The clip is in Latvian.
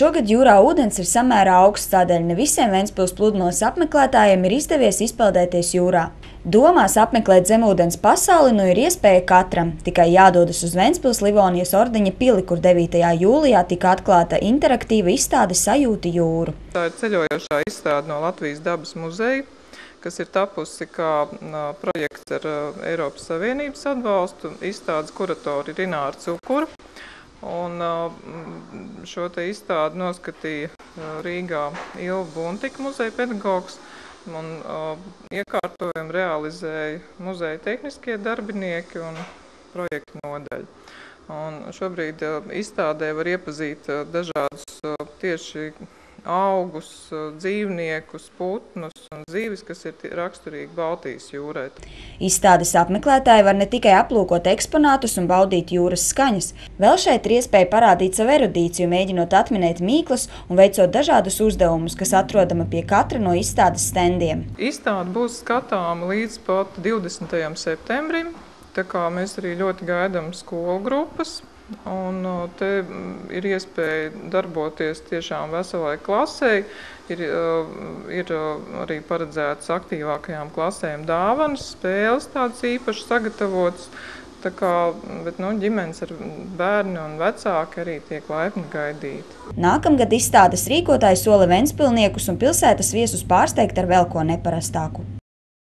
Šogad jūrā ūdens ir samērā augsts, tādēļ ne visiem Ventspils pludmales apmeklētājiem ir izdevies izpeldēties jūrā. Domās apmeklēt zemūdens pasauli nu ir iespēja katram, tikai jādodas uz Ventspils Livonijas ordeņa pili, kur 9. jūlijā tika atklāta interaktīva izstāde Sajūti jūru. Tā ir ceļojošā izstāde no Latvijas dabas muzeja, kas ir tapusi kā projekts ar Eiropas Savienības atbalstu. Izstādes kuratori ir Ināra Cukura. Un šo te izstādi noskatīja Rīgā Ilva Buntika muzeja pedagogs, un iekārtojumu realizēja muzeja tehniskie darbinieki un projekta nodaļa. Un šobrīd izstādē var iepazīt dažādus tieši augus, dzīvniekus, putnus un zīvis, kas ir raksturīgi Baltijas jūrai. Izstādes apmeklētāji var ne tikai aplūkot eksponātus un baudīt jūras skaņas. Vēl šeit ir iespēja parādīt savu erudīciju, mēģinot atminēt mīklas un veicot dažādus uzdevumus, kas atrodama pie katra no izstādes stendiem. Izstāde būs skatāma līdz pat 20. septembrim, tā kā mēs arī ļoti gaidām skolu grupas. Un te ir iespēja darboties tiešām veselai klasei. Ir arī paredzētas aktīvākajām klasēm dāvanas, spēles tādas īpaši sagatavotas. Tā kā, bet, ģimenes ar bērni un vecāki arī tiek laipni gaidīti. Nākamgad izstādes rīkotāji sola ventspilniekus un pilsētas viesus pārsteigt ar vēl ko neparastāku.